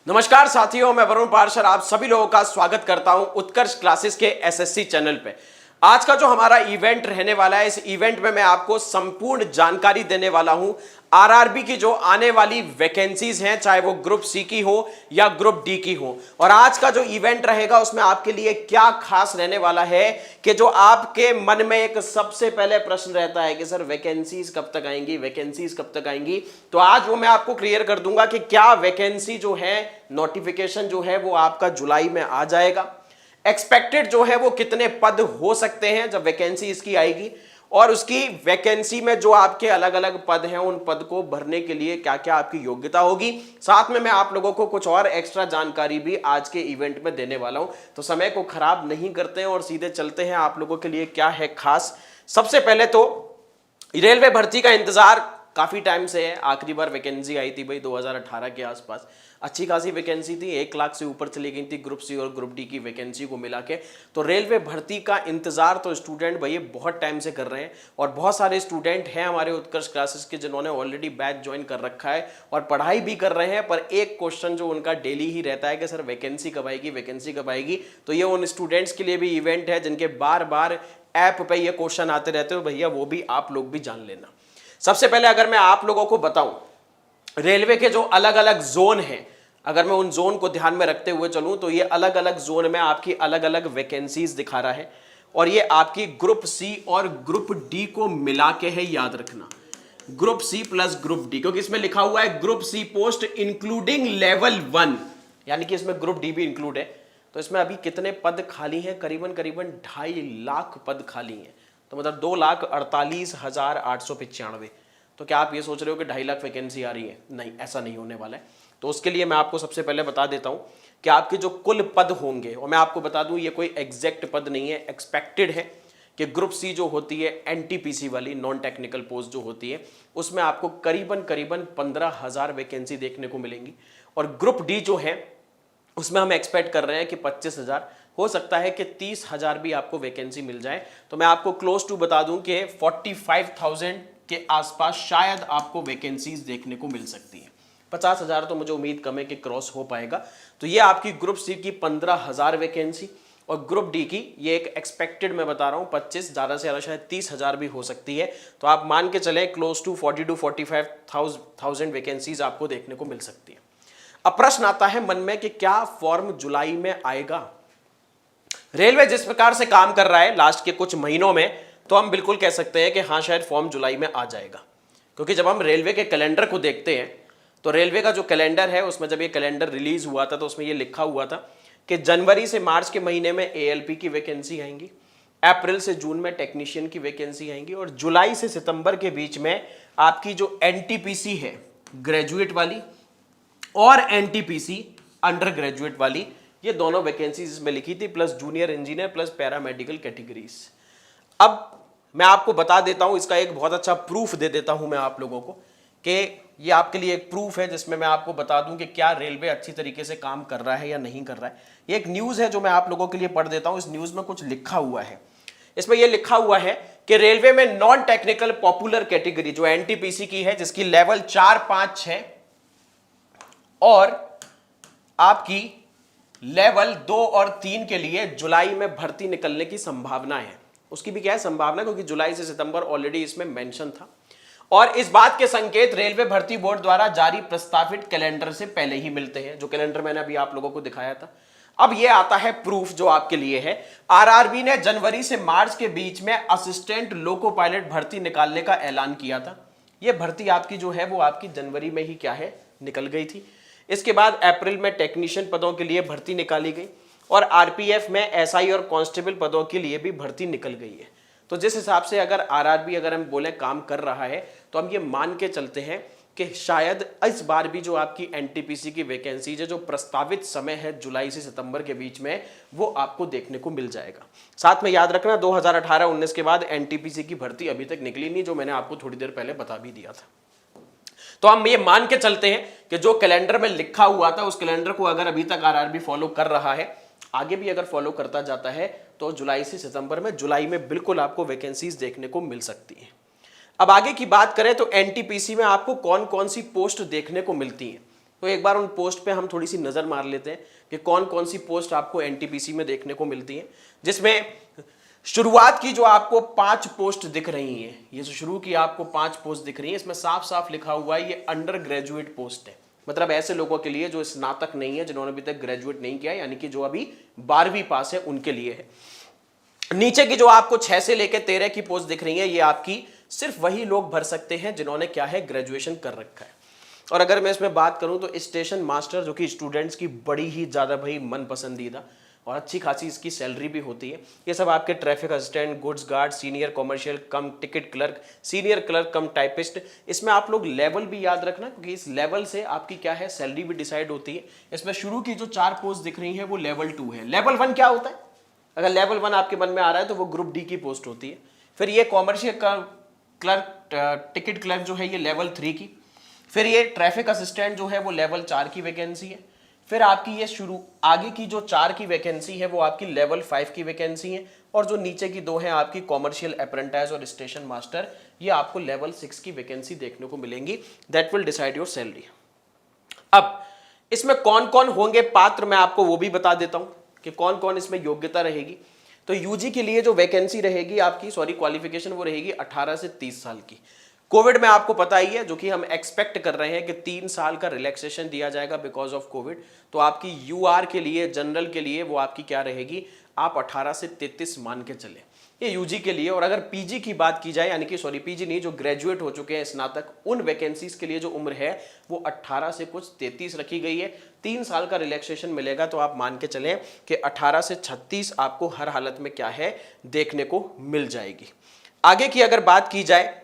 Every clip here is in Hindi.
नमस्कार साथियों, मैं वरुण पार्शर आप सभी लोगों का स्वागत करता हूं उत्कर्ष क्लासेस के एसएससी चैनल पे। आज का जो हमारा इवेंट रहने वाला है, इस इवेंट में मैं आपको संपूर्ण जानकारी देने वाला हूं आरआरबी की जो आने वाली वैकेंसीज हैं, चाहे वो ग्रुप सी की हो या ग्रुप डी की हो। और आज का जो इवेंट रहेगा उसमें आपके लिए क्या खास रहने वाला है कि जो आपके मन में एक सबसे पहले प्रश्न रहता है कि सर वैकेंसीज कब तक आएंगी, वैकेंसीज कब तक आएंगी, तो आज वो मैं आपको क्लियर कर दूंगा कि क्या वैकेंसी जो है, नोटिफिकेशन जो है वो आपका जुलाई में आ जाएगा। एक्सपेक्टेड जो है वो कितने पद हो सकते हैं जब वैकेंसी इसकी आएगी, और उसकी वैकेंसी में जो आपके अलग अलग पद हैं उन पद को भरने के लिए क्या क्या आपकी योग्यता होगी। साथ में मैं आप लोगों को कुछ और एक्स्ट्रा जानकारी भी आज के इवेंट में देने वाला हूं। तो समय को खराब नहीं करते हैं और सीधे चलते हैं आप लोगों के लिए क्या है खास। सबसे पहले तो रेलवे भर्ती का इंतजार काफी टाइम से है। आखिरी बार वैकेंसी आई थी भाई 2018 के आसपास, अच्छी खासी वैकेंसी थी, 1 लाख से ऊपर चली गई थी ग्रुप सी और ग्रुप डी की वैकेंसी को मिला के। तो रेलवे भर्ती का इंतजार तो स्टूडेंट भैया बहुत टाइम से कर रहे हैं, और बहुत सारे स्टूडेंट हैं हमारे उत्कर्ष क्लासेस के जिन्होंने ऑलरेडी बैच ज्वाइन कर रखा है और पढ़ाई भी कर रहे हैं। पर एक क्वेश्चन जो उनका डेली ही रहता है कि सर वैकेंसी कब आएगी, वैकेंसी कब आएगी। तो ये उन स्टूडेंट्स के लिए भी इवेंट है जिनके बार बार ऐप पे ये क्वेश्चन आते रहते हो, भैया वो भी आप लोग भी जान लेना। सबसे पहले अगर मैं आप लोगों को बताऊं, रेलवे के जो अलग अलग जोन हैं, अगर मैं उन जोन को ध्यान में रखते हुए चलूं तो ये अलग अलग जोन में आपकी अलग अलग वैकेंसीज दिखा रहा है, और ये आपकी ग्रुप सी और ग्रुप डी को मिला के है, याद रखना group C plus group D, क्योंकि इसमें लिखा हुआ है group C post including level 1, यानी कि इसमें ग्रुप डी भी इंक्लूड है। तो इसमें अभी कितने पद खाली हैं? करीबन 2.5 लाख पद खाली हैं, तो मतलब 2,48,895। तो क्या आप ये सोच रहे हो कि 2.5 लाख वैकेंसी आ रही है? नहीं, ऐसा नहीं होने वाला है। तो उसके लिए मैं आपको सबसे पहले बता देता हूं कि आपके जो कुल पद होंगे, और मैं आपको बता दूं ये कोई एग्जैक्ट पद नहीं है, एक्सपेक्टेड है कि ग्रुप सी जो होती है एनटीपीसी वाली नॉन टेक्निकल पोस्ट जो होती है, उसमें आपको करीबन 15,000 वैकेंसी देखने को मिलेंगी। और ग्रुप डी जो है उसमें हम एक्सपेक्ट कर रहे हैं कि 25,000, हो सकता है कि 30,000 भी आपको वैकेंसी मिल जाए। तो मैं आपको क्लोज टू बता दूं कि 45,000 के आसपास शायद आपको वैकेंसीज देखने को मिल सकती है। 50,000 तो मुझे उम्मीद कम है कि क्रॉस हो पाएगा। तो ये आपकी ग्रुप सी की 15,000 वैकेंसी, और ग्रुप डी की ये एक एक्सपेक्टेड मैं बता रहा हूँ 25, ज़्यादा से ज़्यादा शायद 30,000 भी हो सकती है। तो आप मान के चलें क्लोज टू 40 to 45,000 वैकेंसीज आपको देखने को मिल सकती है। अब प्रश्न आता है मन में कि क्या फॉर्म जुलाई में आएगा? रेलवे जिस प्रकार से काम कर रहा है लास्ट के कुछ महीनों में, तो हम बिल्कुल कह सकते हैं कि हाँ शायद फॉर्म जुलाई में आ जाएगा। क्योंकि जब हम रेलवे के कैलेंडर को देखते हैं तो रेलवे का जो कैलेंडर है उसमें जब ये कैलेंडर रिलीज हुआ था तो उसमें ये लिखा हुआ था कि जनवरी से मार्च के महीने में एएलपी की वैकेंसी आएंगी, अप्रैल से जून में टेक्नीशियन की वैकेंसी आएंगी, और जुलाई से सितंबर के बीच में आपकी जो एनटीपीसी है ग्रेजुएट वाली और एनटीपीसी अंडर ग्रेजुएट वाली, ये दोनों वैकेंसीज इसमें लिखी थी, plus junior engineer plus paramedical categories. अब मैं आपको बता देता हूं, इसका एक बहुत अच्छा प्रूफ दे देता हूं मैं आप लोगों को कि ये आपके लिए एक प्रूफ है जिसमें मैं आपको बता दूं कि क्या रेलवे अच्छी तरीके से काम कर रहा है या नहीं कर रहा है। ये एक न्यूज है जो मैं आप लोगों के लिए पढ़ देता हूं। इस न्यूज में कुछ लिखा हुआ है, इसमें यह लिखा हुआ है कि रेलवे में नॉन टेक्निकल पॉपुलर कैटेगरी जो एनटीपीसी की है, जिसकी लेवल 4, 5, 6 और आपकी लेवल 2 और 3 के लिए जुलाई में भर्ती निकलने की संभावना है। उसकी भी क्या है संभावना, क्योंकि जुलाई से सितंबर ऑलरेडी इसमें मेंशन था, और इस बात के संकेत रेलवे भर्ती बोर्ड द्वारा जारी प्रस्तावित कैलेंडर से पहले ही मिलते हैं, जो कैलेंडर मैंने अभी आप लोगों को दिखाया था। अब यह आता है प्रूफ जो आपके लिए है। आरआरबी ने जनवरी से मार्च के बीच में असिस्टेंट लोको पायलट भर्ती निकालने का ऐलान किया था। यह भर्ती आपकी जो है वो आपकी जनवरी में ही क्या है निकल गई थी। इसके बाद अप्रैल में टेक्नीशियन पदों के लिए भर्ती निकाली गई, और आरपीएफ में एसआई और कांस्टेबल पदों के लिए भी भर्ती निकल गई है। तो जिस हिसाब से अगर आरआरबी अगर हम बोले काम कर रहा है, तो हम ये मान के चलते हैं कि शायद इस बार भी जो आपकी एनटीपीसी की वैकेंसीज है, जो प्रस्तावित समय है जुलाई से सितंबर के बीच में, वो आपको देखने को मिल जाएगा। साथ में याद रखना 2018-19 के बाद एनटीपीसी की भर्ती अभी तक निकली नहीं, जो मैंने आपको थोड़ी देर पहले बता भी दिया था। तो हम ये मान के चलते हैं कि जो कैलेंडर में लिखा हुआ था उस कैलेंडर को अगर अभी तक आरआरबी फॉलो कर रहा है, आगे भी अगर फॉलो करता जाता है, तो जुलाई से सितंबर में, जुलाई में बिल्कुल आपको वैकेंसीज देखने को मिल सकती है। अब आगे की बात करें तो एनटीपीसी में आपको कौन कौन सी पोस्ट देखने को मिलती हैं। तो एक बार उन पोस्ट पे हम थोड़ी सी नजर मार लेते हैं कि कौन कौन सी पोस्ट आपको एनटीपीसी में देखने को मिलती है। जिसमें शुरुआत की जो आपको 5 पोस्ट दिख रही हैं, ये जो शुरू की आपको 5 पोस्ट दिख रही हैं, इसमें साफ साफ लिखा हुआ है ये अंडर ग्रेजुएट पोस्ट है। मतलब ऐसे लोगों के लिए जो स्नातक नहीं है, जिन्होंने अभी तक ग्रेजुएट नहीं किया, यानी कि जो अभी 12वीं पास है उनके लिए है। नीचे की जो आपको 6 से लेकर 13 की पोस्ट दिख रही है, ये आपकी सिर्फ वही लोग भर सकते हैं जिन्होंने क्या है, ग्रेजुएशन कर रखा है। और अगर मैं इसमें बात करूं तो स्टेशन मास्टर, जो कि स्टूडेंट्स की बड़ी ही ज़्यादा भाई मन पसंदीदा और अच्छी खासी इसकी सैलरी भी होती है, ये सब आपके traffic assistant, goods guard, senior commercial कम टिकट क्लर्क, सीनियर क्लर्क कम टाइपिस्ट। इसमें आप लोग लेवल भी याद रखना, क्योंकि इस लेवल से आपकी क्या है, सैलरी भी डिसाइड होती है। इसमें शुरू की जो 4 पोस्ट दिख रही है वो लेवल 2 है। लेवल 1 क्या होता है? अगर लेवल 1 आपके मन में आ रहा है तो वो ग्रुप डी की पोस्ट होती है। फिर ये कॉमर्शियल क्लर्क, टिकट क्लर्क जो है ये लेवल 3 की। फिर ये ट्रैफिक असिस्टेंट जो है वो लेवल 4 की वैकेंसी है। फिर आपकी ये शुरू आगे की जो 4 की वैकेंसी है वो आपकी लेवल 5 की वैकेंसी है। और जो नीचे की 2 है आपकी कॉमर्शियल अप्रेंटिस और स्टेशन मास्टर, ये आपको लेवल 6 की वैकेंसी देखने को मिलेंगी। That will decide your salary. अब इसमें कौन कौन होंगे पात्र, मैं आपको वो भी बता देता हूं कि कौन कौन इसमें योग्यता रहेगी। तो यूजी के लिए जो वैकेंसी रहेगी आपकी, क्वालिफिकेशन, वो रहेगी 18 से 30 साल की। कोविड में आपको पता ही है, जो कि हम एक्सपेक्ट कर रहे हैं कि 3 साल का रिलैक्सेशन दिया जाएगा बिकॉज ऑफ कोविड। तो आपकी यूआर के लिए, जनरल के लिए, वो आपकी क्या रहेगी, आप 18 से 33 मान के चले, ये यूजी के लिए। और अगर पीजी की बात की जाए, यानी कि पीजी नहीं, जो ग्रेजुएट हो चुके हैं स्नातक, उन वैकेंसीज के लिए जो उम्र है वो 18 से कुछ 33 रखी गई है। 3 साल का रिलैक्सेशन मिलेगा, तो आप मान के चलें कि 18 से 36 आपको हर हालत में क्या है, देखने को मिल जाएगी। आगे की अगर बात की जाए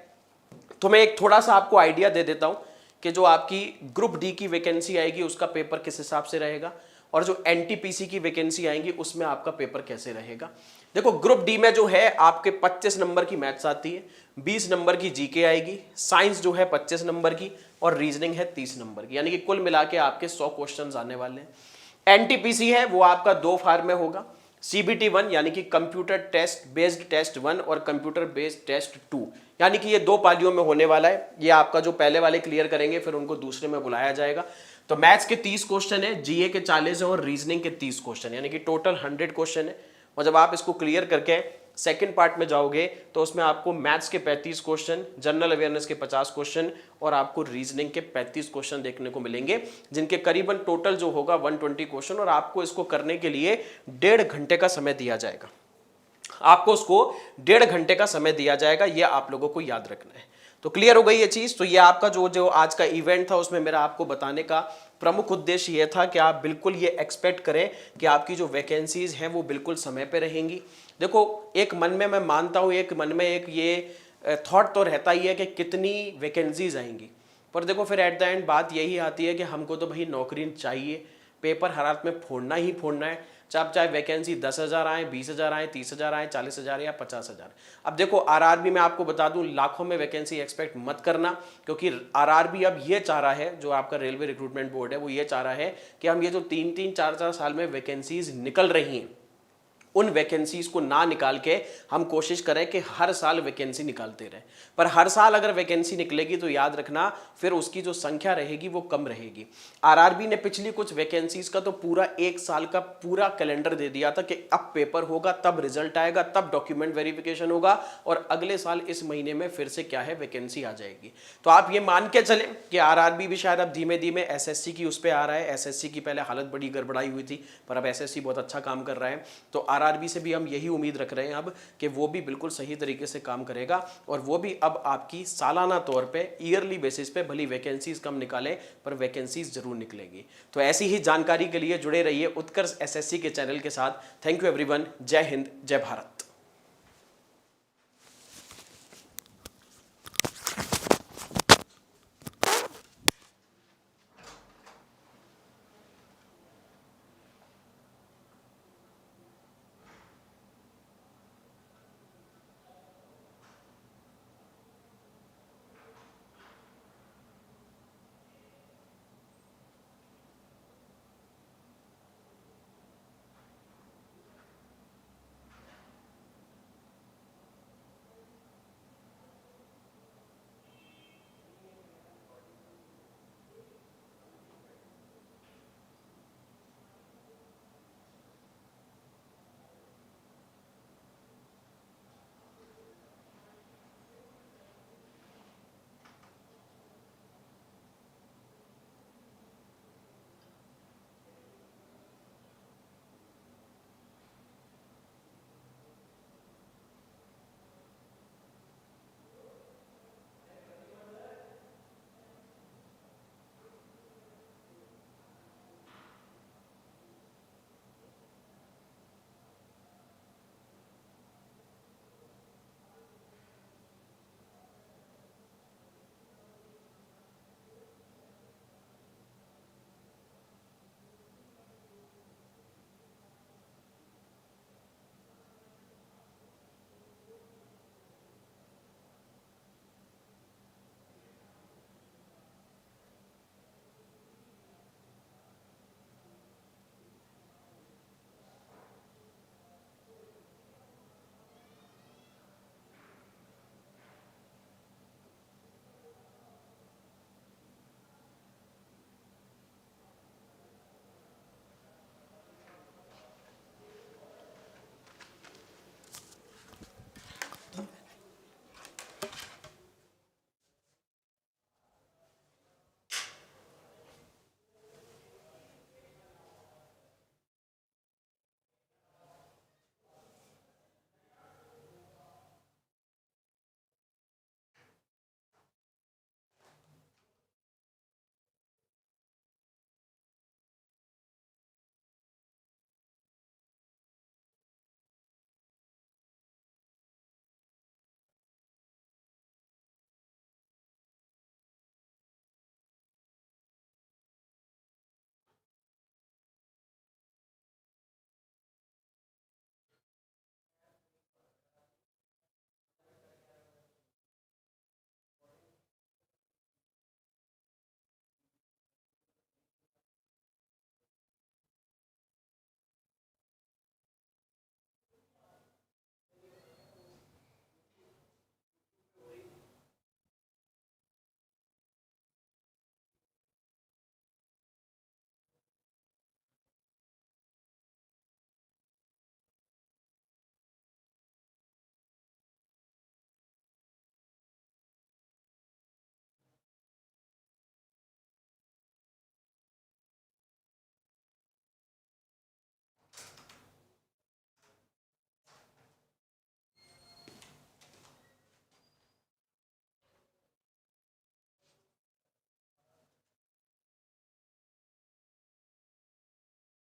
तो मैं एक थोड़ा सा आपको आइडिया दे देता हूं कि जो आपकी ग्रुप डी की वैकेंसी आएगी उसका पेपर किस हिसाब से रहेगा, और जो एनटीपीसी की वैकेंसी आएंगी उसमें आपका पेपर कैसे रहेगा। देखो, ग्रुप डी में जो है आपके 25 नंबर की मैथ्स आती है, 20 नंबर की जीके आएगी, साइंस जो है 25 नंबर की, और रीजनिंग है 30 नंबर की, यानी कि कुल मिला के आपके 100 क्वेश्चन आने वाले हैं। एनटीपीसी है वो आपका 2 फार में होगा, CBT 1 यानी कि कंप्यूटर टेस्ट बेस्ड टेस्ट 1 और कंप्यूटर बेस्ड टेस्ट 2, यानी कि ये 2 पालियों में होने वाला है। ये आपका जो पहले वाले क्लियर करेंगे फिर उनको दूसरे में बुलाया जाएगा। तो मैथ्स के 30 क्वेश्चन है, जीए के 40 है और रीजनिंग के 30 क्वेश्चन, यानी कि टोटल 100 क्वेश्चन है। और जब आप इसको क्लियर करके सेकंड पार्ट में जाओगे तो उसमें आपको मैथ्स के 35 क्वेश्चन, जनरल अवेयरनेस के 50 क्वेश्चन और आपको रीजनिंग के 35 क्वेश्चन देखने को मिलेंगे, जिनके करीबन टोटल जो होगा 120 क्वेश्चन। और आपको इसको करने के लिए 1.5 घंटे का समय दिया जाएगा। आपको उसको 1.5 घंटे का समय दिया जाएगा, यह आप लोगों को याद रखना है। तो क्लियर हो गई ये चीज। तो ये आपका जो आज का इवेंट था उसमें मेरा आपको बताने का प्रमुख उद्देश्य ये था कि आप बिल्कुल ये एक्सपेक्ट करें कि आपकी जो वैकेंसीज हैं वो बिल्कुल समय पे रहेंगी। देखो, एक मन में मैं मानता हूँ, एक मन में एक ये थॉट तो रहता ही है कि कितनी वैकेंसीज आएंगी, पर देखो फिर एट द एंड बात यही आती है कि हमको तो भाई नौकरी चाहिए, पेपर हर हालत में फोड़ना ही फोड़ना है, चाहे वैकेंसी 10,000 आए, 20,000 आए, 30,000 आए, 40,000 या 50,000। अब देखो आरआरबी में आपको बता दूं, लाखों में वैकेंसी एक्सपेक्ट मत करना, क्योंकि आरआरबी अब ये चाह रहा है, जो आपका रेलवे रिक्रूटमेंट बोर्ड है वो ये चाह रहा है कि हम ये जो 3-3, 4-4 साल में वैकेंसीज निकल रही हैं, उन वैकेंसीज को ना निकाल के हम कोशिश करें कि हर साल वैकेंसी निकालते रहें। पर हर साल अगर वैकेंसी निकलेगी तो याद रखना फिर उसकी जो संख्या रहेगी वो कम रहेगी। आरआरबी ने पिछली कुछ वैकेंसीज का तो पूरा 1 साल का पूरा कैलेंडर दे दिया था कि अब पेपर होगा, तब रिजल्ट आएगा, तब डॉक्यूमेंट वेरिफिकेशन होगा और अगले साल इस महीने में फिर से क्या है, वैकेंसी आ जाएगी। तो आप ये मान के चलें कि आरआरबी भी शायद अब धीमे धीमे एसएससी की उस पर आ रहा है। एसएससी की पहले हालत बड़ी गड़बड़ाई हुई थी, पर अब एसएससी बहुत अच्छा काम कर रहा है। तो आरआरबी से भी हम यही उम्मीद रख रहे हैं अब कि वो भी बिल्कुल सही तरीके से काम करेगा और वो भी अब आपकी सालाना तौर पे, ईयरली बेसिस पे भली वैकेंसीज कम निकाले पर वैकेंसीज जरूर निकलेंगी। तो ऐसी ही जानकारी के लिए जुड़े रहिए उत्कर्ष एसएससी के चैनल के साथ। Thank you everyone. जय हिंद, जय भारत।